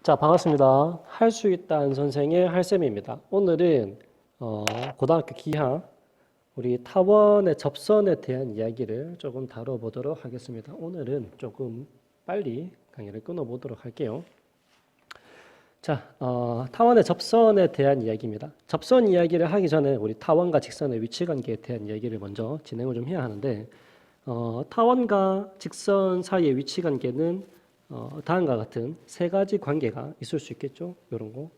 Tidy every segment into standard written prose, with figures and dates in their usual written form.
자, 반갑습니다. 할 수 있다 안 선생의 할쌤입니다. 오늘은 고등학교 기하 우리 타원의 접선에 대한 이야기를 조금 다뤄보도록 하겠습니다. 오늘은 조금 빨리 강의를 끊어보도록 할게요. 자, 타원의 접선에 대한 이야기입니다. 접선 이야기를 하기 전에 우리 타원과 직선의 위치관계에 대한 이야기를 먼저 진행을 좀 해야 하는데 타원과 직선 사이의 위치관계는 다음과 같은 세 가지 관계가 있을 수 있겠죠. 이런 거.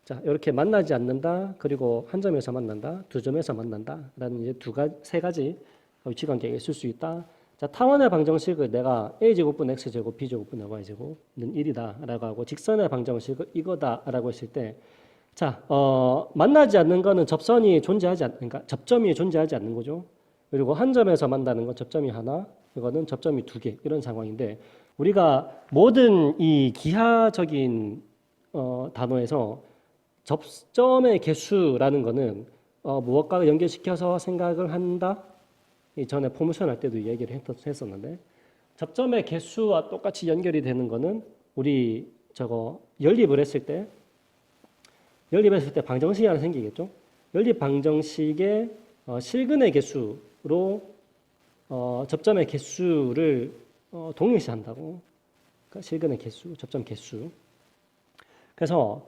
자, 이렇게 만나지 않는다. 그리고 한 점에서 만난다. 두 점에서 만난다라는 이제 세 가지 위치 관계가 있을 수 있다. 자, 타원의 방정식을 내가 a제곱분 x제곱 b제곱분 y제곱은 1이다라고 하고 직선의 방정식을 이거다라고 했을 때 자, 만나지 않는 거는 접선이 존재하지 않, 그러니까 접점이 존재하지 않는 거죠. 그리고 한 점에서 만나는 건 접점이 하나, 이거는 접점이 두 개 이런 상황인데 우리가 모든 이 기하적인 단어에서 접점의 개수라는 거는 무엇과 연결시켜서 생각을 한다. 전에 포메이션 할 때도 얘기를 했었는데 접점의 개수와 똑같이 연결이 되는 거는 우리 저거 연립을 했을 때 방정식이 하나 생기겠죠. 연립 방정식의 실근의 개수로 접점의 개수를 동일시한다고. 그러니까 실근의 개수, 접점 개수. 그래서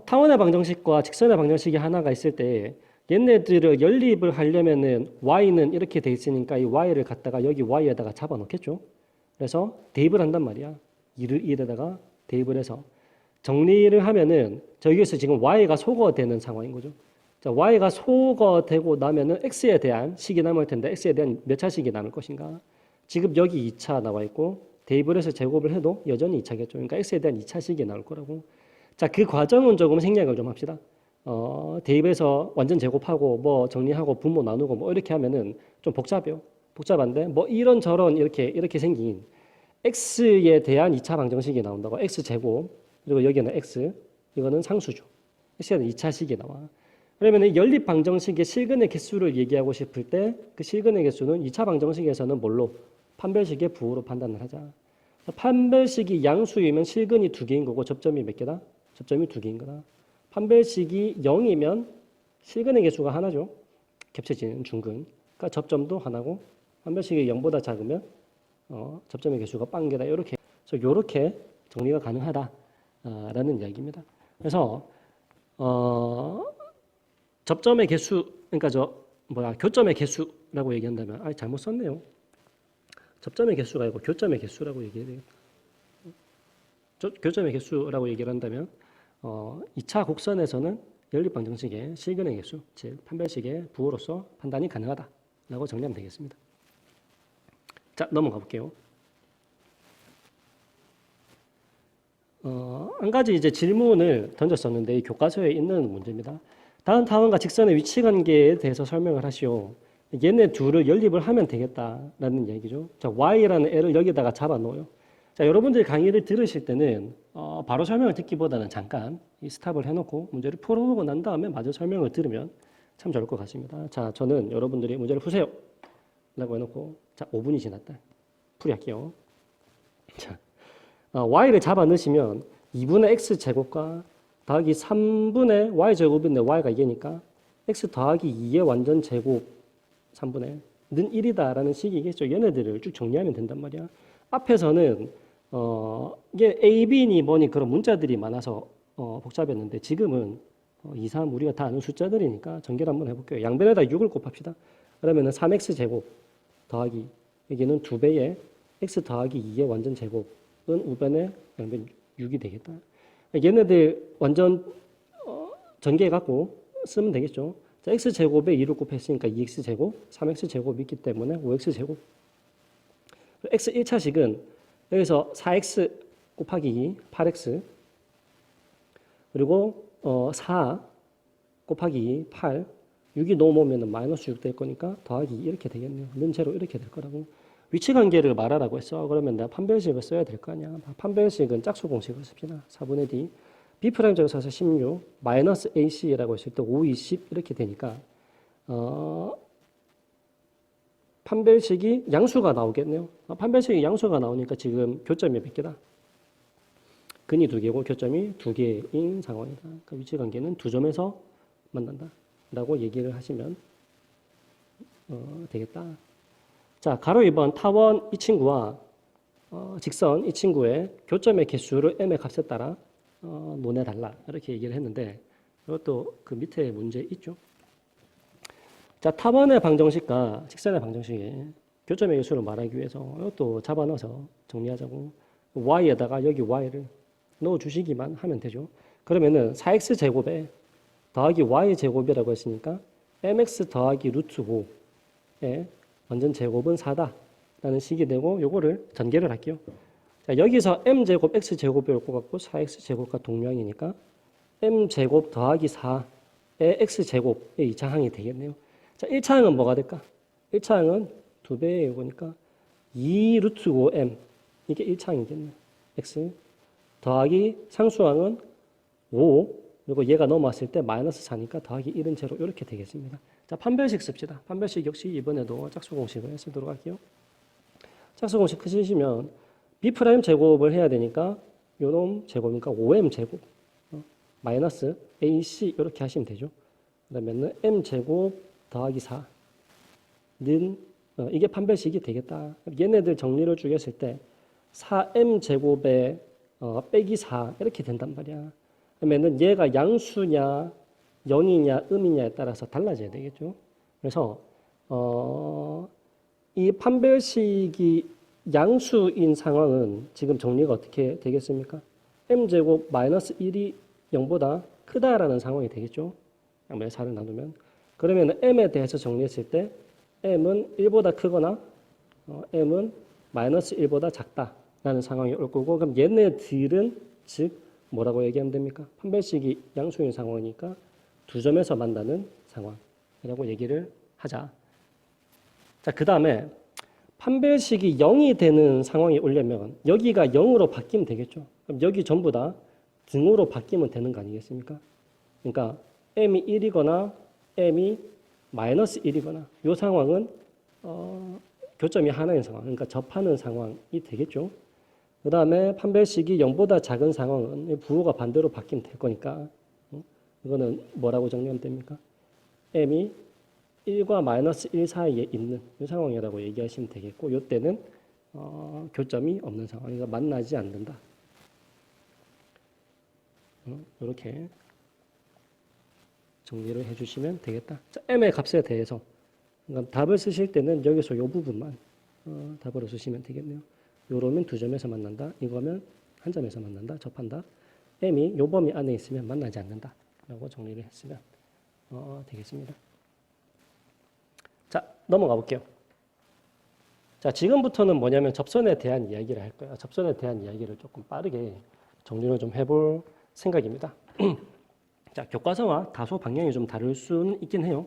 타원의 방정식과 직선의 방정식이 하나가 있을 때 얘네들을 연립을 하려면은 y는 이렇게 돼 있으니까 이 y를 갖다가 여기 y에다가 잡아 놓겠죠. 그래서 대입을 한단 말이야. 1에다가 대입을 해서 정리를 하면은 저기에서 지금 y가 소거되는 상황인 거죠. 자, y가 소거되고 나면은 x에 대한 식이 남을 텐데 x에 대한 몇 차식이 남을 것인가? 지금 여기 2차 나와 있고 대입을 해서 제곱을 해도 여전히 2차겠죠. 그러니까 x에 대한 2차식이 나올 거라고. 자, 그 과정은 조금 생략을 좀 합시다. 대입해서 완전 제곱하고 뭐 정리하고 분모 나누고 뭐 이렇게 하면은 좀 복잡해요. 복잡한데 뭐 이런저런 이렇게 생긴 x에 대한 2차 방정식이 나온다고. x 제곱 그리고 여기는 x 이거는 상수죠. x에 대한 2차식이 나와. 그러면 연립 방정식의 실근의 개수를 얘기하고 싶을 때 그 실근의 개수는 2차 방정식에서는 뭘로? 판별식의 부호로 판단을 하자. 판별식이 양수이면 실근이 두 개인 거고 접점이 몇 개다? 접점이 두 개인 거다. 판별식이 0이면 실근의 개수가 하나죠. 겹쳐지는 중근. 그러니까 접점도 하나고 판별식이 0보다 작으면 접점의 개수가 빵개다. 이렇게 정리가 가능하다라는 이야기입니다. 그래서 접점의 개수, 그러니까 교점의 개수라고 얘기한다면, 잘못 썼네요. 접점의 개수가 아니고 교점의 개수라고 얘기해야 되겠다. 교점의 개수라고 얘기를 한다면, 2차 곡선에서는 연립 방정식의 실근의 개수, 즉 판별식의 부호로서 판단이 가능하다라고 정리하면 되겠습니다. 자, 넘어가 볼게요. 한 가지 이제 질문을 던졌었는데 이 교과서에 있는 문제입니다. 다음 타원과 직선의 위치관계에 대해서 설명을 하시오. 얘네 둘을 연립을 하면 되겠다라는 얘기죠. 자, y라는 애를 여기다가 잡아놓어요. 자, 여러분들이 강의를 들으실 때는 바로 설명을 듣기보다는 잠깐 이 스탑을 해놓고 문제를 풀어보고 난 다음에 마저 설명을 들으면 참 좋을 것 같습니다. 자, 저는 여러분들이 문제를 푸세요 라고 해놓고 자, 5분이 지났다. 풀이할게요. 자, y를 잡아 넣으시면 2분의 x제곱과 더하기 3분의 y제곱인데 y가 2개니까 x 더하기 2의 완전 제곱 3분의 는 1이다라는 식이겠죠. 얘네들을 쭉 정리하면 된단 말이야. 앞에서는 이게 a, b니 뭐니 그런 문자들이 많아서 복잡했는데 지금은 2, 3 우리가 다 아는 숫자들이니까 전개를 한번 해볼게요. 양변에다 6을 곱합시다. 그러면은 3x제곱 더하기 여기는 2배의 x 더하기 2의 완전 제곱은 우변의 양변 6이 되겠다. 얘네들 완전 전개해갖고 쓰면 되겠죠. 자, x제곱에 2를 곱했으니까 2x제곱, 3x제곱이 있기 때문에 5x제곱. x 1차식은 여기서 4x 곱하기 2, 8x 그리고 4 곱하기 2, 8 6이 넘어오면 마이너스 6 될 거니까 더하기 2 이렇게 되겠네요. 는 제로 이렇게 될 거라고. 위치관계를 말하라고 했어. 그러면 내가 판별식을 써야 될 거 아니야. 판별식은 짝수 공식을 씁시다. 4분의 d B'쪽에 서서 16 마이너스 AC라고 했을 때 5, 20 이렇게 되니까 판별식이 양수가 나오겠네요. 판별식이 양수가 나오니까 지금 교점이 몇 개다? 근이 두 개고 교점이 두 개인 상황이다. 그러니까 위치 관계는 두 점에서 만난다라고 얘기를 하시면 되겠다. 자, 가로 2번 타원 이 친구와 직선 이 친구의 교점의 개수를 m의 값에 따라 논해달라 이렇게 얘기를 했는데 이것도 그 밑에 문제 있죠. 자, 타원의 방정식과 직선의 방정식에 교점의 개수를 말하기 위해서 이것도 잡아넣어서 정리하자고. y에다가 여기 y를 넣어주시기만 하면 되죠. 그러면은 4x 제곱에 더하기 y 제곱이라고 했으니까 mx 더하기 루트 5의 완전 제곱은 4다라는 식이 되고 요거를 전개를 할게요. 자, 여기서 m제곱 x제곱이 올 것 같고 4x제곱과 동량이니까 m제곱 더하기 4의 x제곱의 2차항이 되겠네요. 자, 1차항은 뭐가 될까? 1차항은 2배의 요거니까 2 루트 5m 이게 1차항이겠네. x 더하기 상수항은 5 그리고 얘가 넘어왔을 때 마이너스 4니까 더하기 1은 제로 이렇게 되겠습니다. 자, 판별식 씁시다. 판별식 역시 이번에도 짝수공식을 쓰도록 할게요. 짝수공식 쓰시면 b' 제곱을 해야 되니까 요놈 제곱이니까 5m 제곱 마이너스 ac 이렇게 하시면 되죠. 그러면은 m 제곱 더하기 4는 이게 판별식이 되겠다. 얘네들 정리를 쭉 했을 때 4m 제곱에 빼기 4 이렇게 된단 말이야. 그러면은 얘가 양수냐 0이냐 음이냐에 따라서 달라져야 되겠죠. 그래서 이 판별식이 양수인 상황은 지금 정리가 어떻게 되겠습니까? m제곱 마이너스 1이 0보다 크다라는 상황이 되겠죠. 양변에 4를 나누면. 그러면 m에 대해서 정리했을 때 m은 1보다 크거나 m은 마이너스 1보다 작다라는 상황이 올 거고, 그럼 얘네들은 즉 뭐라고 얘기하면 됩니까? 판별식이 양수인 상황이니까 두 점에서 만나는 상황이라고 얘기를 하자. 자, 그 다음에 판별식이 0이 되는 상황이 오려면 여기가 0으로 바뀌면 되겠죠. 그럼 여기 전부 다 등으로 바뀌면 되는 거 아니겠습니까? 그러니까 m이 1이거나 m이 마이너스 1이거나 이 상황은 교점이 하나인 상황, 그러니까 접하는 상황이 되겠죠. 그 다음에 판별식이 0보다 작은 상황은 부호가 반대로 바뀌면 될 거니까 이거는 뭐라고 정리하면 됩니까? m이 1과 마이너스 1 사이에 있는 이 상황이라고 얘기하시면 되겠고, 이때는 교점이 없는 상황, 그러니까 만나지 않는다. 이렇게 정리를 해주시면 되겠다. 자, m의 값에 대해서 그러니까 답을 쓰실 때는 여기서 이 부분만 답으로 쓰시면 되겠네요. 요러면 두 점에서 만난다. 이거면 한 점에서 만난다. 접한다. m이 요 범위 안에 있으면 만나지 않는다. 라고 정리를 했으면 되겠습니다. 자, 넘어가 볼게요. 자, 지금부터는 뭐냐면 접선에 대한 이야기를 할 거예요. 접선에 대한 이야기를 조금 빠르게 정리를 좀 해볼 생각입니다. 자, 교과서와 다소 방향이 좀 다를 수는 있긴 해요.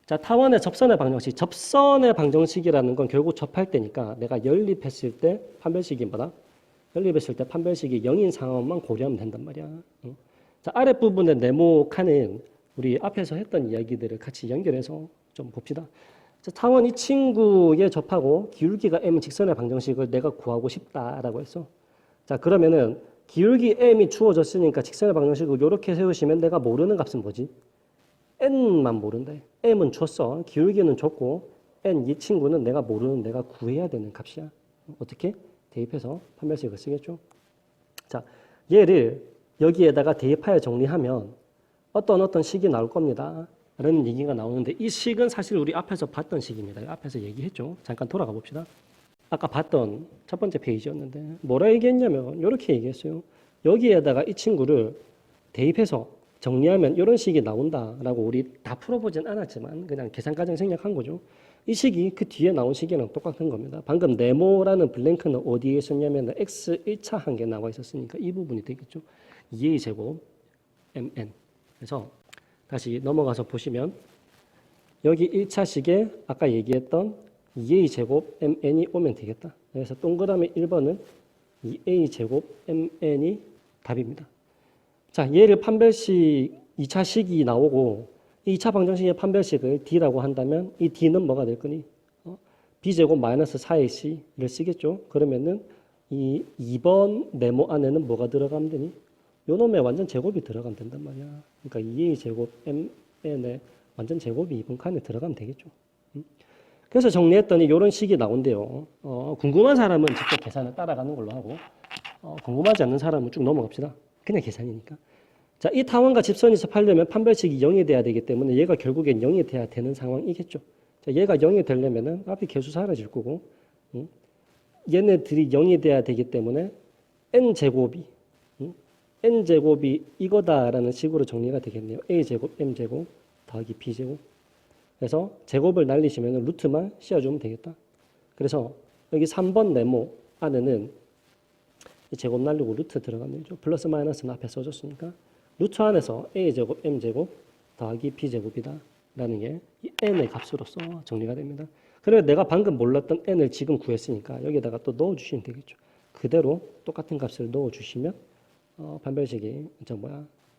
자, 타원의 접선의 방정식. 접선의 방정식이라는 건 결국 접할 때니까 내가 연립했을 때 판별식이 뭐다? 연립했을 때 판별식이 0인 상황만 고려하면 된단 말이야. 자, 아랫부분에 네모칸은 우리 앞에서 했던 이야기들을 같이 연결해서 좀 봅시다. 자, 타원 이 친구에 접하고 기울기가 m 직선의 방정식을 내가 구하고 싶다라고 했어. 자, 그러면은 기울기 m이 주어졌으니까 직선의 방정식을 이렇게 세우시면 내가 모르는 값은 뭐지? n만 모른대. m은 줬어. 기울기는 줬고 n 이 친구는 내가 모르는 내가 구해야 되는 값이야. 어떻게? 대입해서 판별식을 쓰겠죠. 자, 얘를 여기에다가 대입하여 정리하면 어떤 식이 나올 겁니다. 라는 얘기가 나오는데 이 식은 사실 우리 앞에서 봤던 식입니다. 앞에서 얘기했죠. 잠깐 돌아가 봅시다. 아까 봤던 첫 번째 페이지였는데 뭐라 얘기했냐면 이렇게 얘기했어요. 여기에다가 이 친구를 대입해서 정리하면 이런 식이 나온다라고 우리 다 풀어보진 않았지만 그냥 계산과정 생략한 거죠. 이 식이 그 뒤에 나온 식이랑 똑같은 겁니다. 방금 네모라는 블랭크는 어디에 있었냐면 x 1차 한 개 나와 있었으니까 이 부분이 되겠죠. 2a 제곱 mn. 그래서 다시 넘어가서 보시면 여기 1차 식에 아까 얘기했던 2a 제곱 mn이 오면 되겠다. 그래서 동그라미 1번은 2a 제곱 mn이 답입니다. 자, 얘를 판별식 2차 식이 나오고 2차 방정식의 판별식을 d라고 한다면 이 d는 뭐가 될 거니? b제곱 마이너스 4ac를 쓰겠죠. 그러면은 이 2번 네모 안에는 뭐가 들어가면 되니? 요 놈의 완전 제곱이 들어가면 된단 말이야. 그러니까 2a 제곱 mn의 완전 제곱이 이번 칸에 들어가면 되겠죠. 그래서 정리했더니 이런 식이 나온대요. 궁금한 사람은 직접 계산을 따라가는 걸로 하고 궁금하지 않는 사람은 쭉 넘어갑시다. 그냥 계산이니까. 자, 이 타원과 집선이 접하려면 판별식이 0이 돼야 되기 때문에 얘가 결국엔 0이 돼야 되는 상황이겠죠. 자, 얘가 0이 되려면은 앞에 계수 사라질 거고 얘네들이 0이 돼야 되기 때문에 n제곱이 n제곱이 이거다라는 식으로 정리가 되겠네요. a제곱 m제곱 더하기 b제곱. 그래서 제곱을 날리시면 루트만 씌워주면 되겠다. 그래서 여기 3번 네모 안에는 이 제곱 날리고 루트 들어가면 되죠. 플러스 마이너스는 앞에 써줬으니까 루트 안에서 a제곱 m제곱 더하기 b제곱이다 라는 게 이 n의 값으로서 정리가 됩니다. 그래서 내가 방금 몰랐던 n을 지금 구했으니까 여기다가 또 넣어주시면 되겠죠. 그대로 똑같은 값을 넣어주시면 판별식이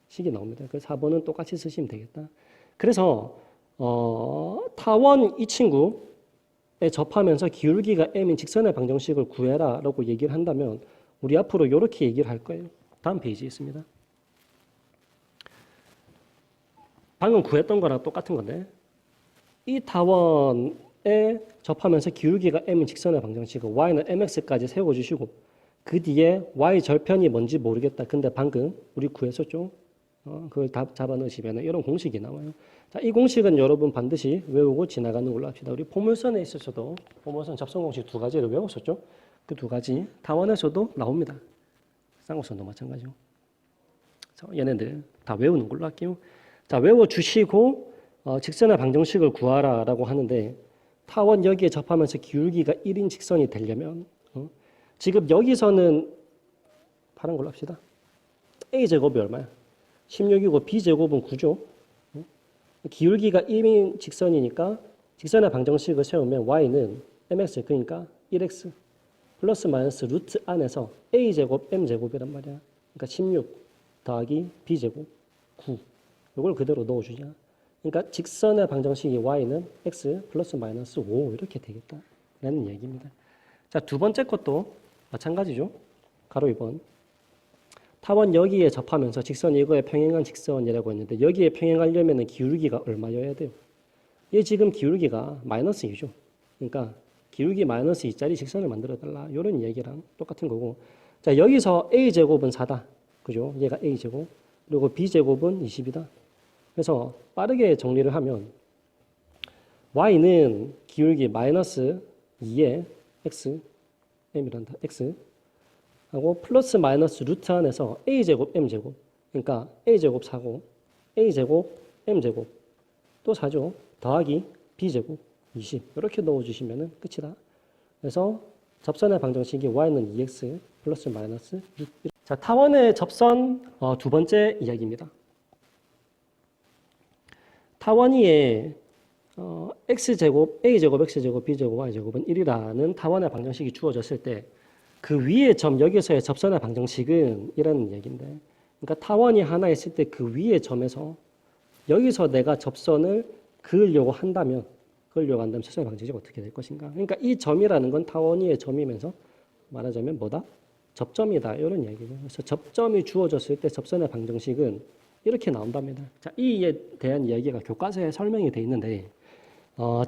식이 나옵니다. 그래서 4번은 똑같이 쓰시면 되겠다. 그래서 타원 이 친구에 접하면서 기울기가 m인 직선의 방정식을 구해라 라고 얘기를 한다면 우리 앞으로 이렇게 얘기를 할 거예요. 다음 페이지에 있습니다. 방금 구했던 거랑 똑같은 건데 이 타원에 접하면서 기울기가 m인 직선의 방정식을 y는 mx까지 세워주시고 그 뒤에 y 절편이 뭔지 모르겠다. 근데 방금 우리 구했었죠. 그걸 다 잡아넣으시면 이런 공식이 나와요. 자, 이 공식은 여러분 반드시 외우고 지나가는 걸로 합시다. 우리 포물선에 있어서도 포물선 접선 공식 두 가지를 외웠었죠. 그 두 가지 타원에서도 나옵니다. 쌍곡선도 마찬가지고. 자, 얘네들 다 외우는 걸로 할게요. 자, 외워주시고 직선의 방정식을 구하라라고 하는데 타원 여기에 접하면서 기울기가 1인 직선이 되려면 지금 여기서는 파란 걸로 합시다. a제곱이 얼마야? 16이고 b제곱은 9죠. 기울기가 1인 직선이니까 직선의 방정식을 세우면 y는 mx 그러니까 1x 플러스 마이너스 루트 안에서 a제곱 m제곱이란 말이야. 그러니까 16 더하기 b제곱 9 이걸 그대로 넣어주자. 그러니까 직선의 방정식이 y는 x 플러스 마이너스 5 이렇게 되겠다라는 얘기입니다. 자, 두 번째 것도 마찬가지죠. 가로 2번. 타원 여기에 접하면서 직선이 이거에 평행한 직선이라고 했는데 여기에 평행하려면 기울기가 얼마여야 돼요? 얘 지금 기울기가 마이너스 2죠. 그러니까 기울기 마이너스 2짜리 직선을 만들어달라. 이런 얘기랑 똑같은 거고. 자, 여기서 a제곱은 4다. 그죠? 얘가 a제곱. 그리고 b제곱은 20이다. 그래서 빠르게 정리를 하면 y는 기울기 마이너스 2에 x, m이란다. x 하고 플러스 마이너스 루트 안에서 a제곱 m제곱 그러니까 a제곱 4고 a제곱 m제곱 또 4죠. 더하기 b제곱 20 이렇게 넣어주시면 끝이다. 그래서 접선의 방정식이 y는 2x 플러스 마이너스 6. 자, 타원의 접선 두 번째 이야기입니다. 타원 위에 x제곱, a제곱, x제곱, b제곱, y제곱은 1이라는 타원의 방정식이 주어졌을 때 그 위에 점 여기서의 접선의 방정식은 이라는 얘기인데 그러니까 타원이 하나 있을 때 그 위에 점에서 여기서 내가 접선을 그으려고 한다면 접선의 방정식이 어떻게 될 것인가. 그러니까 이 점이라는 건 타원 위의 점이면서 말하자면 뭐다? 접점이다. 이런 얘기죠. 그래서 접점이 주어졌을 때 접선의 방정식은 이렇게 나온답니다. 자, 이에 대한 이야기가 교과서에 설명이 되어 있는데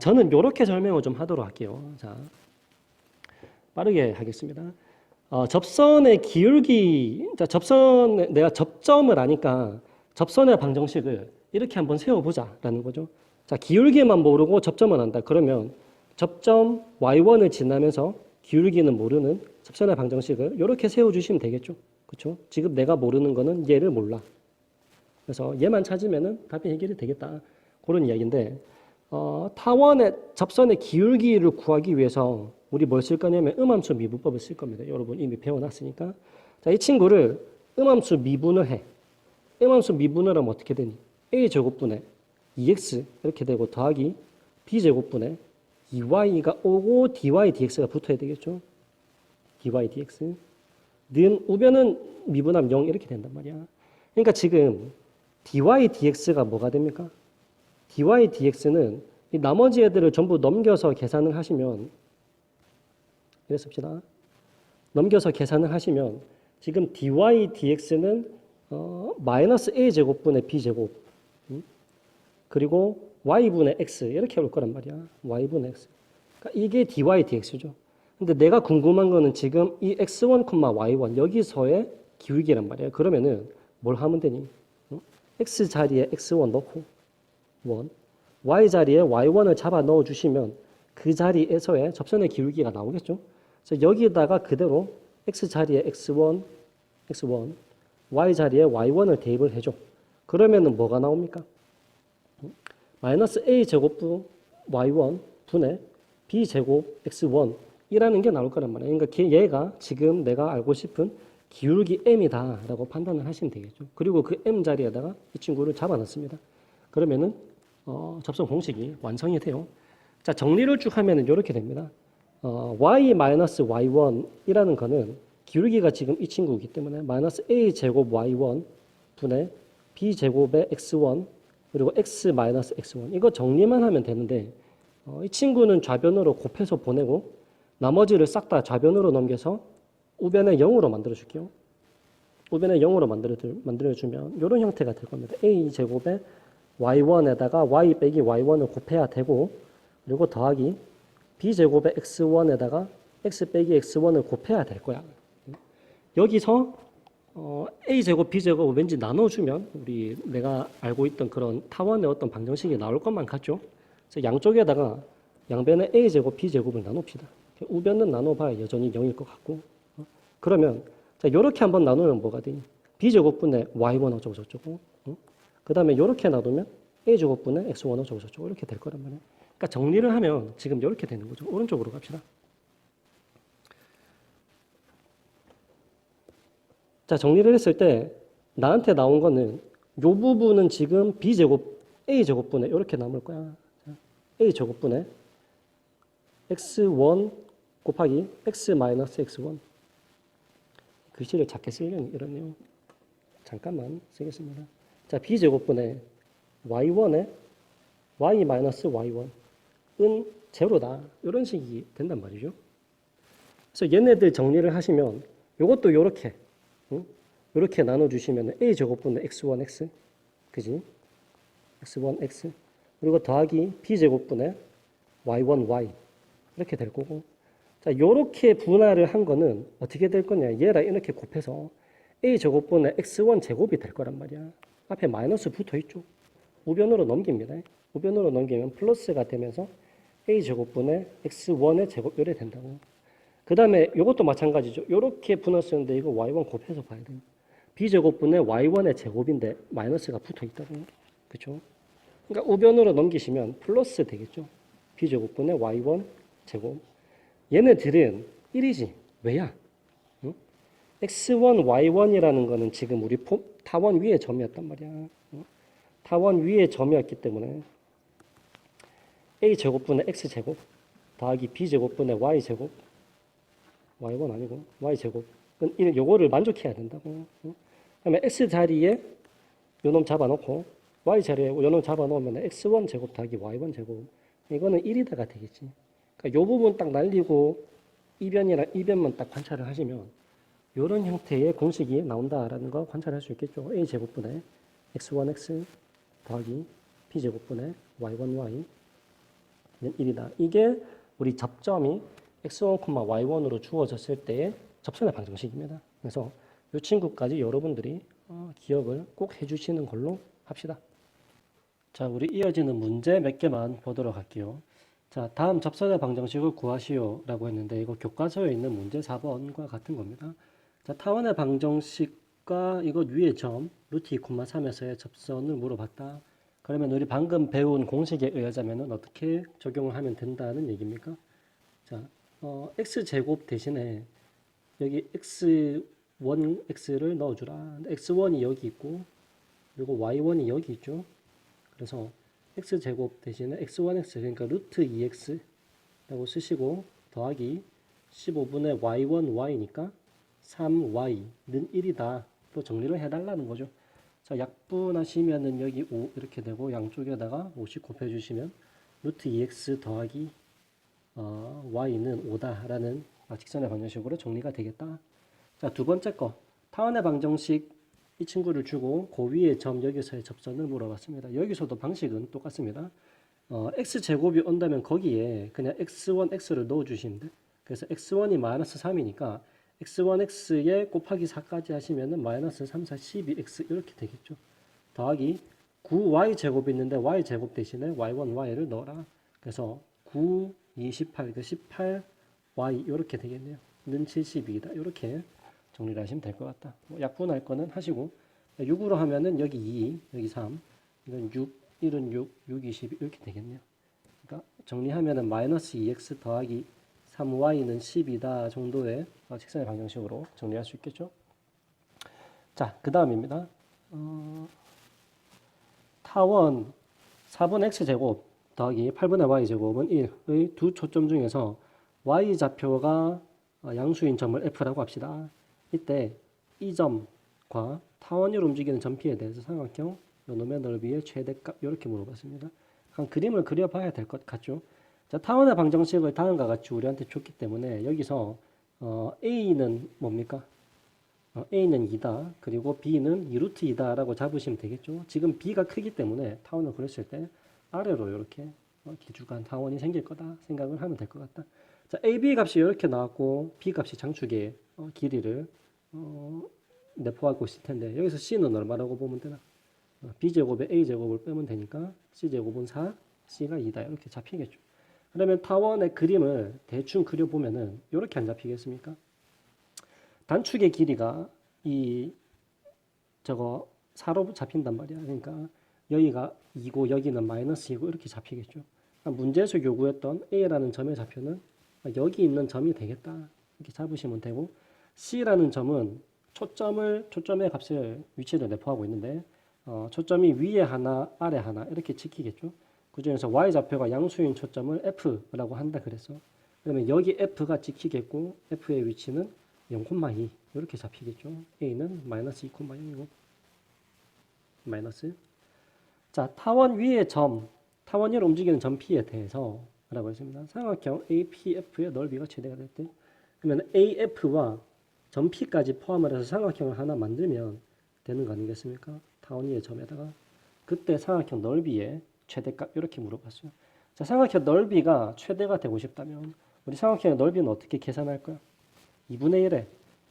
저는 이렇게 설명을 좀 하도록 할게요. 자, 빠르게 하겠습니다. 접선의 기울기, 자, 내가 접점을 아니까 접선의 방정식을 이렇게 한번 세워보자라는 거죠. 자, 기울기만 모르고 접점은 안다. 그러면 접점 y1을 지나면서 기울기는 모르는 접선의 방정식을 이렇게 세워주시면 되겠죠. 그렇죠? 지금 내가 모르는 거는 얘를 몰라. 그래서 얘만 찾으면은 답이 해결이 되겠다. 그런 이야기인데 타원의 접선의 기울기를 구하기 위해서 우리 뭘 쓸 거냐면 음함수 미분법을 쓸 겁니다. 여러분 이미 배워놨으니까. 자, 이 친구를 음함수 미분을 해. 음함수 미분을 하면 어떻게 되니? a제곱분에 2x 이렇게 되고 더하기 b제곱분에 2y가 오고 dy dx가 붙어야 되겠죠. dy dx 는 우변은 미분하면 0 이렇게 된단 말이야. 그러니까 지금 dy dx가 뭐가 됩니까? dy dx는 이 나머지 애들을 전부 넘겨서 계산을 하시면 이랬습니다. 넘겨서 계산을 하시면 지금 dy dx는 마이너스 a 제곱분의 b 제곱 그리고 y분의 x 이렇게 올 거란 말이야. y분의 x. 그러니까 이게 dy dx죠. 근데 내가 궁금한 거는 지금 이 x1, y1 여기서의 기울기란 말이야. 그러면은 뭘 하면 되니? x 자리에 x1 넣고 1, y 자리에 y1을 잡아 넣어 주시면 그 자리에서의 접선의 기울기가 나오겠죠. 그래서 여기다가 그대로 x 자리에 x1, y 자리에 y1을 대입을 해줘. 그러면은 뭐가 나옵니까? 마이너스 a 제곱분 y1 분의 b 제곱 x1 이라는 게 나올 거란 말이에요. 그러니까 얘가 지금 내가 알고 싶은 기울기 m이다라고 판단을 하시면 되겠죠. 그리고 그 m 자리에다가 이 친구를 잡아놨습니다. 그러면은 접선 공식이 완성이 돼요. 자, 정리를 쭉 하면은 이렇게 됩니다. y-y1이라는 거는 기울기가 지금 이 친구이기 때문에 마이너스 a 제곱 y1 분의 b 제곱의 x1 그리고 x 마이너스 x1 이거 정리만 하면 되는데 이 친구는 좌변으로 곱해서 보내고 나머지를 싹 다 좌변으로 넘겨서 우변에 0으로 만들어 줄게요. 우변에 0으로 만들어주면 이런 형태가 될 겁니다. a 제곱에 y1에다가 y 빼기 y1을 곱해야 되고 그리고 더하기 b 제곱에 x1에다가 x 빼기 x1을 곱해야 될 거야. 여기서 a 제곱 b 제곱을 왠지 나눠주면 내가 알고 있던 그런 타원의 어떤 방정식이 나올 것만 같죠. 그래서 양쪽에다가 양변에 a 제곱 b 제곱을 나눕시다. 우변은 나눠봐야 여전히 0일 것 같고 그러면 자 이렇게 한번 나누면 뭐가 되니? b제곱분의 y1 어쩌고 저쩌고 그 다음에 이렇게 놔두면 a제곱분의 x1 어쩌고 저쩌고 이렇게 될 거란 말이에요. 그러니까 정리를 하면 지금 이렇게 되는 거죠. 오른쪽으로 갑시다. 자 정리를 했을 때 나한테 나온 거는 이 부분은 지금 b제곱 a제곱분의 이렇게 남을 거야. a제곱분의 x1 곱하기 x 마이너스 x1 글씨를 작게 쓰려니 이런 내용 잠깐만 쓰겠습니다. 자 b제곱분의 y1에 y 마이너스 y1은 제로다 이런 식이 된단 말이죠. 그래서 얘네들 정리를 하시면 이것도 이렇게 이렇게 나눠주시면 a 제곱분의 x1x 그지? x1x 그리고 더하기 b 제곱분의 y1y 이렇게 될 거고 자 요렇게 분할을 한 거는 어떻게 될 거냐 얘랑 이렇게 곱해서 a 제곱분의 x1 제곱이 될 거란 말이야. 앞에 마이너스 붙어 있죠. 우변으로 넘깁니다. 우변으로 넘기면 플러스가 되면서 a 제곱분의 x1의 제곱 이래 된다고. 그 다음에 이것도 마찬가지죠. 이렇게 분할 쓰는데 이거 y1 곱해서 봐야 돼요. b 제곱분의 y1의 제곱인데 마이너스가 붙어 있다고. 그렇죠? 그러니까 우변으로 넘기시면 플러스 되겠죠. b 제곱분의 y1 제곱. 얘네들은 1이지. 왜야? 응? x1, y1이라는 거는 지금 우리 타원 위의 점이었단 말이야. 응? 타원 위의 점이었기 때문에 a 제곱분의 x 제곱 더하기 b 제곱분의 y 제곱 y1 아니고 y 제곱은 요거를 만족해야 된다고. 응? 그다음에 x 자리에 요놈 잡아놓고 y 자리에 요놈 잡아놓으면 x1 제곱 더하기 y1 제곱 이거는 1이다가 되겠지. 그러니까 요 부분 딱 날리고 이변이랑 이변만 딱 관찰을 하시면 이런 형태의 공식이 나온다라는 거 관찰할 수 있겠죠. a 제곱분의 x1x 더하기 b 제곱분의 y1y 1이다. 이게 우리 접점이 x1, y1으로 주어졌을 때의 접선의 방정식입니다. 그래서 이 친구까지 여러분들이 기억을 꼭 해주시는 걸로 합시다. 자, 우리 이어지는 문제 몇 개만 보도록 할게요. 자, 다음 접선의 방정식을 구하시오라고 했는데 이거 교과서에 있는 문제 4번과 같은 겁니다. 자, 타원의 방정식과 이것 위의 점 루트 2, 3에서의 접선을 물어봤다. 그러면 우리 방금 배운 공식에 의하자면 어떻게 적용을 하면 된다는 얘기입니까? 자, x제곱 대신에 여기 x1, x를 넣어주라. x1이 여기 있고 그리고 y1이 여기 있죠. 그래서 x제곱 대신에 x1x 그러니까 루트 2x라고 쓰시고 더하기 15분의 y1y니까 3y는 1이다. 또 정리를 해달라는 거죠. 자, 약분하시면은 여기 5 이렇게 되고 양쪽에다가 50 곱해주시면 루트 2x 더하기 y는 5다라는 직선의 방정식으로 정리가 되겠다. 자, 두 번째 거. 타원의 방정식 이 친구를 주고 그 위에 점 여기서의 접선을 물어봤습니다. 여기서도 방식은 똑같습니다. x제곱이 온다면 거기에 그냥 x1, x를 넣어주시면 돼. 그래서 x1이 마이너스 3이니까 x1, x에 곱하기 4까지 하시면은 마이너스 3, 4, 12x 이렇게 되겠죠. 더하기 9y제곱이 있는데 y제곱 대신에 y1, y를 넣어라. 그래서 9, 28, 그 18y 이렇게 되겠네요. 는 72이다. 이렇게 정리를 하시면 될 것 같다. 약분할 거는 하시고 6으로 하면은 여기 2, 여기 3, 이건 6, 1은 6, 6, 20 이렇게 되겠네요. 그러니까 정리하면은 마이너스 2x 더하기 3y는 10이다 정도의 직선의 방정식으로 정리할 수 있겠죠. 자, 그 다음입니다. 타원 4분의 x제곱 더하기 8분의 y제곱은 1의 두 초점 중에서 y좌표가 양수인 점을 f라고 합시다. 이때 이 점과 타원으로 움직이는 점피에 대해서 삼각형 요놈의 넓이의 최대값 이렇게 물어봤습니다. 한 그림을 그려봐야 될 것 같죠. 자, 타원의 방정식을 다음과 같이 우리한테 줬기 때문에 여기서 A는 뭡니까? A는 2다. 그리고 B는 2루트 2다 라고 잡으시면 되겠죠. 지금 B가 크기 때문에 타원을 그렸을 때 아래로 이렇게 길쭉한 타원이 생길 거다 생각을 하면 될 것 같다. 자, AB 값이 이렇게 나왔고 B 값이 장축의 길이를 내포하고 있을 텐데 여기서 C는 얼마라고 보면 되나? B제곱에 A제곱을 빼면 되니까 C제곱은 4, C가 2다 이렇게 잡히겠죠. 그러면 타원의 그림을 대충 그려보면은 이렇게 안 잡히겠습니까? 단축의 길이가 저거 4로 잡힌단 말이야. 그러니까 여기가 2고 여기는 마이너스이고 이렇게 잡히겠죠. 그러니까 문제에서 요구했던 A라는 점의 좌표는 여기 있는 점이 되겠다. 이렇게 잡으시면 되고 C라는 점은 초점의 값을 위치를 내포하고 있는데 초점이 위에 하나, 아래 하나 이렇게 찍히겠죠. 그 중에서 y좌표가 양수인 초점을 f라고 한다 그랬어. 그러면 여기 f가 찍히겠고 f의 위치는 0,2 이렇게 잡히겠죠. a는 마이너스 2,0이고 마이너스. 자, 타원 위의 점, 타원 위로 움직이는 점 P에 대해서 라고 했습니다. 삼각형 APF의 넓이가 최대가 될 때 그러면 AF와 점 P까지 포함을 해서 삼각형을 하나 만들면 되는 거 아니겠습니까? 타원 위의 점에다가 그때 삼각형 넓이의 최대값 이렇게 물어봤어요. 자, 삼각형 넓이가 최대가 되고 싶다면 우리 삼각형의 넓이는 어떻게 계산할 거야? 2분의 1에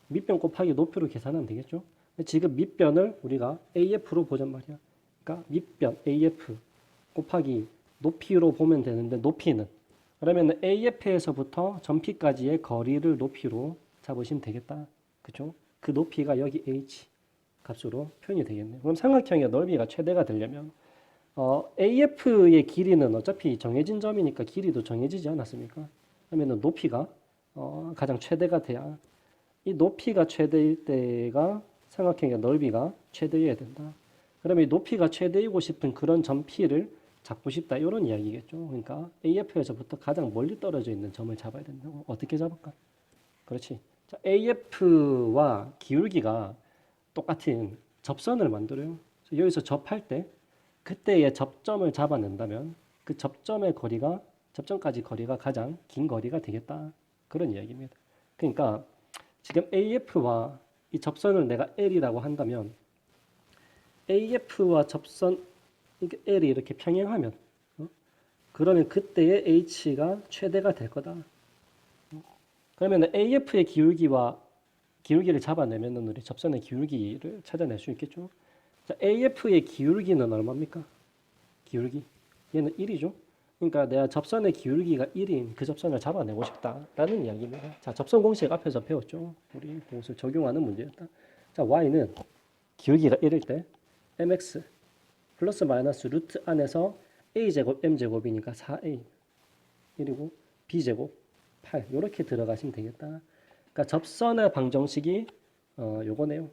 밑변 곱하기 높이로 계산하면 되겠죠? 지금 밑변을 우리가 AF로 보잔 말이야. 그러니까 밑변 AF 곱하기 높이로 보면 되는데 높이는 그러면 AF에서부터 점 P까지의 거리를 높이로 잡으시면 되겠다. 그죠? 그 높이가 여기 H 값으로 표현이 되겠네요. 그럼 삼각형의 넓이가 최대가 되려면 AF의 길이는 어차피 정해진 점이니까 길이도 정해지지 않았습니까? 그러면 높이가 가장 최대가 돼야 이 높이가 최대일 때가 삼각형의 넓이가 최대여야 된다. 그러면 이 높이가 최대이고 싶은 그런 점 P를 잡고 싶다 이런 이야기겠죠. 그러니까 AF에서부터 가장 멀리 떨어져 있는 점을 잡아야 된다고. 어떻게 잡을까? 그렇지. 자, AF와 기울기가 똑같은 접선을 만들어요. 여기서 접할 때 그때의 접점을 잡아낸다면 그 접점의 거리가 접점까지 거리가 가장 긴 거리가 되겠다. 그런 이야기입니다. 그러니까 지금 AF와 이 접선을 내가 L이라고 한다면 AF와 접선 L이 이렇게 평행하면 그러면 그때의 H가 최대가 될 거다. 그러면 AF의 기울기를 잡아내면 우리 접선의 기울기를 찾아낼 수 있겠죠. 자, AF의 기울기는 얼마입니까? 기울기. 얘는 1이죠. 그러니까 내가 접선의 기울기가 1인 그 접선을 잡아내고 싶다라는 이야기입니다. 자, 접선 공식 앞에서 배웠죠. 우리 그것을 적용하는 문제였다. 자, Y는 기울기가 1일 때 mx 플러스 마이너스 루트 안에서 a제곱 m제곱이니까 4a 1이고 b제곱 8 이렇게 들어가시면 되겠다. 그러니까 접선의 방정식이 요거네요.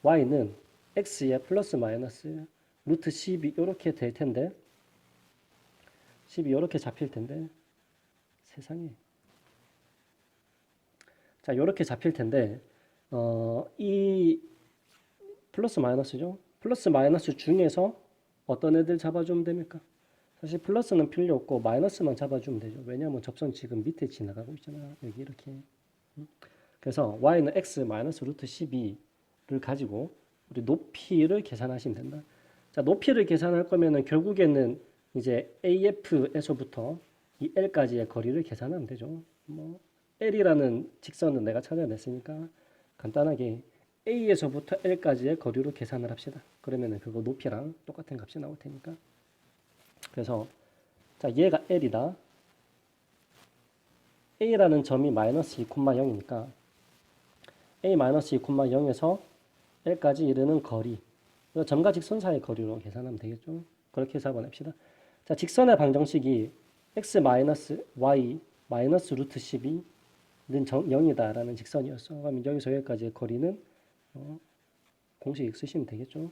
y는 x에 플러스 마이너스 루트 12 이렇게 될 텐데 12 이렇게 잡힐 텐데 세상에 자 이렇게 잡힐 텐데 이 플러스 마이너스죠. 플러스 마이너스 중에서 어떤 애들 잡아주면 됩니까? 사실 플러스는 필요 없고 마이너스만 잡아주면 되죠. 왜냐하면 접선 지금 밑에 지나가고 있잖아요. 여기 이렇게 그래서 y는 x 마이너스 루트 12를 가지고 우리 높이를 계산하시면 된다. 자, 높이를 계산할 거면은 결국에는 이제 AF에서부터 이 L까지의 거리를 계산하면 되죠. 뭐 L이라는 직선은 내가 찾아냈으니까 간단하게 A에서부터 L까지의 거리로 계산을 합시다. 그러면은 그거 높이랑 똑같은 값이 나올 테니까. 그래서 자, 얘가 L이다. A라는 점이 마이너스 2,0이니까 A 마이너스 2,0에서 L까지 이르는 거리. 점과 직선 사이의 거리로 계산하면 되겠죠. 그렇게 해서 한번 합시다. 자, 직선의 방정식이 x 마이너스 y 마이너스 루트 12는 0이다라는 직선이었어. 그러면 여기서 여기까지의 거리는 공식 쓰시면 되겠죠.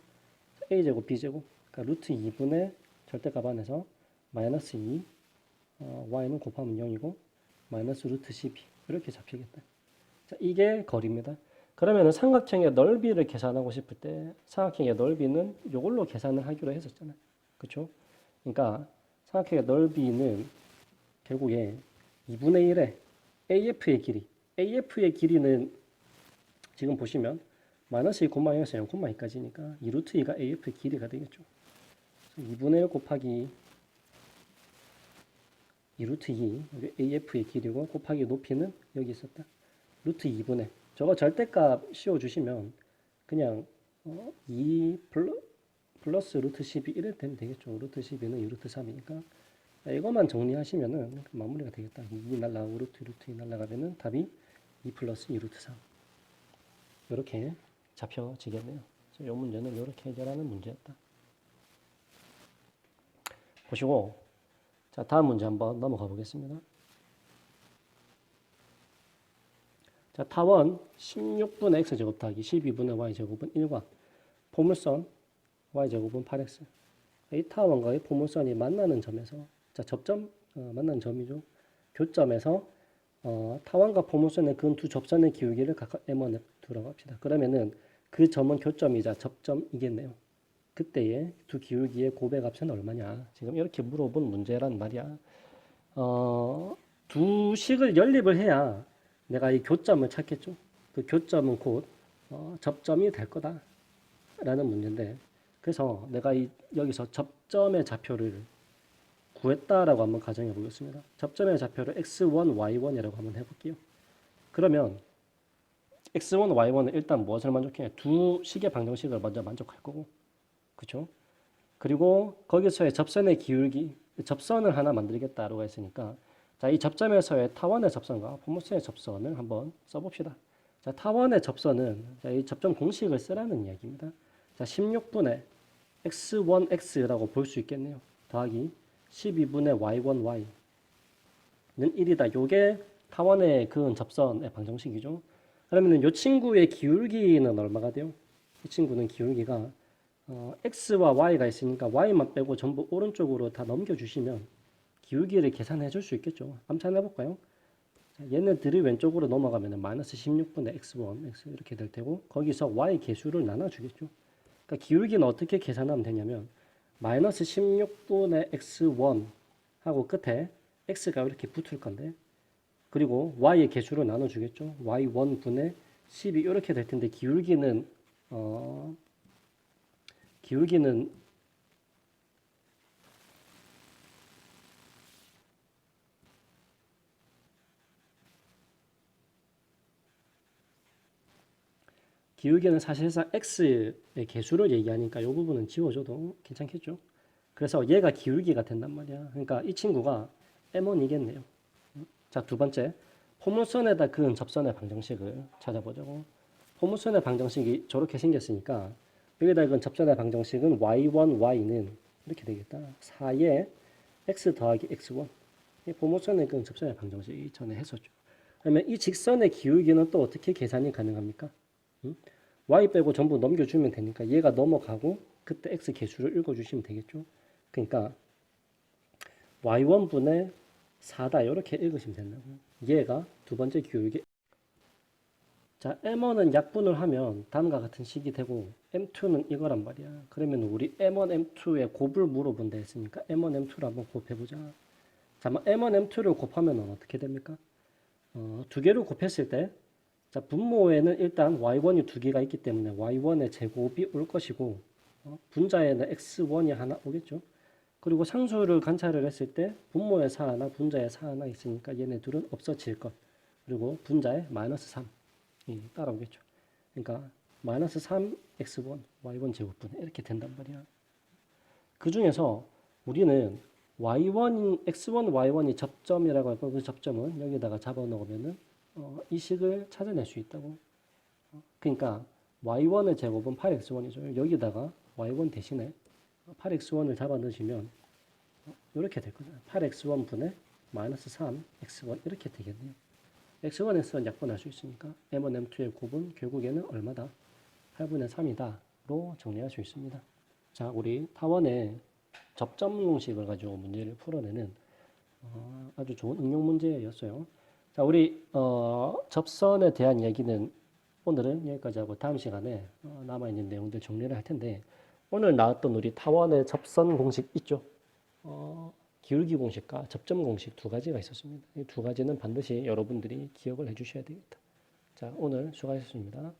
a제곱 b제곱 그러니까 루트 2분의 절대값 안에서 마이너스 2 y는 곱하면 0이고 마이너스 루트 12 이렇게 잡히겠다. 자, 이게 거리입니다. 그러면 삼각형의 넓이를 계산하고 싶을 때 삼각형의 넓이는 이걸로 계산을 하기로 했었잖아요. 그렇죠? 그러니까 삼각형의 넓이는 결국에 2분의 1의 AF의 길이. AF의 길이는 지금 보시면 마이너스 2,0에서 0,2까지니까 2루트 2가 AF의 길이가 되겠죠. 2분의 1 곱하기 2루트 2 AF의 길이고 곱하기 높이는 여기 있었다. 루트 2분의 저거 절대값 씌워주시면 그냥 2 플러스 루트 12 이래 되면 되겠죠. 루트 12는 2루트 3이니까 이것만 정리하시면은 마무리가 되겠다. 2 날라가고 루트 2 날라가면은 답이 2 플러스 2루트 3 이렇게 잡혀지겠네요. 이 문제는 이렇게 해결하는 문제였다. 보시고 자, 다음 문제 한번 넘어가 보겠습니다. 자, 타원 16분의 x제곱 더하기 12분의 y제곱은 1과 포물선 y제곱은 8x. 이 타원과 이 포물선이 만나는 점에서 자, 접점 만나는 점이죠. 교점에서 타원과 포물선의 그 두 접선의 기울기를 각각 m1에 두라고 합시다. 그러면은 그 점은 교점이자 접점이겠네요. 그때의 두 기울기의 곱의 값은 얼마냐? 지금 이렇게 물어본 문제란 말이야. 두 식을 연립을 해야 내가 이 교점을 찾겠죠. 그 교점은 곧 접점이 될 거다라는 문제인데, 그래서 내가 여기서 접점의 좌표를 구했다라고 한번 가정해 보겠습니다. 접점의 좌표를 x1, y1이라고 한번 해볼게요. 그러면 x1, y1은 일단 무엇을 만족해? 두 식의 방정식을 먼저 만족할 거고, 그렇죠? 그리고 거기서의 접선의 기울기, 접선을 하나 만들겠다라고 했으니까 자, 이 접점에서의 타원의 접선과 포물선의 접선을 한번 써봅시다. 자, 타원의 접선은 자, 이 접점 공식을 쓰라는 이야기입니다. 자, 16분의 x1x라고 볼 수 있겠네요. 더하기 12분의 y1y는 1이다. 요게 타원에 그은 접선의 방정식이죠. 그러면 이 친구의 기울기는 얼마가 돼요? 이 친구는 기울기가 x와 y가 있으니까 y만 빼고 전부 오른쪽으로 다 넘겨주시면 기울기를 계산해 줄 수 있겠죠. 한번 해볼까요? 얘네들이 왼쪽으로 넘어가면 마이너스 16분의 x1, x 이렇게 될 테고 거기서 y 개수를 나눠주겠죠. 그러니까 기울기는 어떻게 계산하면 되냐면 마이너스 16분의 x1 하고 끝에 x가 이렇게 붙을 건데 그리고 y의 개수를 나눠주겠죠. y1분의 12 이렇게 될 텐데 기울기는 사실상 x의 개수를 얘기하니까 이 부분은 지워줘도 괜찮겠죠. 그래서 얘가 기울기가 된단 말이야. 그러니까 이 친구가 m1이겠네요. 자, 두 번째 포물선에다 그은 접선의 방정식을 찾아보자고. 포물선의 방정식이 저렇게 생겼으니까 여기다 그은 접선의 방정식은 y1, y는 이렇게 되겠다. 4의 x 더하기 x1. 이 포물선의 그은 접선의 방정식이 전에 했었죠. 그러면 이 직선의 기울기는 또 어떻게 계산이 가능합니까? y 빼고 전부 넘겨주면 되니까 얘가 넘어가고 그때 x 개수를 읽어주시면 되겠죠. 그러니까 y1분의 4다 이렇게 읽으시면 된다고. 얘가 두 번째 기울기. 자, m1은 약분을 하면 다음과 같은 식이 되고 m2는 이거란 말이야. 그러면 우리 m1, m2의 곱을 물어본다 했으니까 m1, m2를 한번 곱해보자. 자, m1, m2를 곱하면 어떻게 됩니까? 두 개로 곱했을 때, 자, 분모에는 일단 y1이 두 개가 있기 때문에 y1의 제곱이 올 것이고, 분자에는 x1이 하나 오겠죠. 그리고 상수를 관찰을 했을 때 분모에 4 하나, 분자에 4 하나 있으니까 얘네 둘은 없어질 것. 그리고 분자에 마이너스 3이 따라오겠죠. 그러니까 마이너스 3x1, y1 제곱분 이렇게 된단 말이야. 그 중에서 우리는 y1, x1, y1이 접점이라고 할 그 접점은 여기다가 잡아놓으면은 이 식을 찾아낼 수 있다고. 그러니까 y1의 제곱은 8x1이죠. 여기다가 y1 대신에 8x1을 잡아 넣으시면 이렇게 될 거잖아요. 8x1 분의 마이너스 3x1 이렇게 되겠네요. x1, x는 약분할 수 있으니까 m1, m2의 곱은 결국에는 얼마다? 8분의 3이다 로 정리할 수 있습니다. 자, 우리 타원의 접점 공식을 가지고 문제를 풀어내는 아주 좋은 응용 문제였어요. 자, 우리 접선에 대한 얘기는 오늘은 여기까지 하고 다음 시간에 남아있는 내용들 정리를 할 텐데, 오늘 나왔던 우리 타원의 접선 공식 있죠? 기울기 공식과 접점 공식 두 가지가 있었습니다. 이 두 가지는 반드시 여러분들이 기억을 해주셔야 되겠다. 자, 오늘 수고하셨습니다.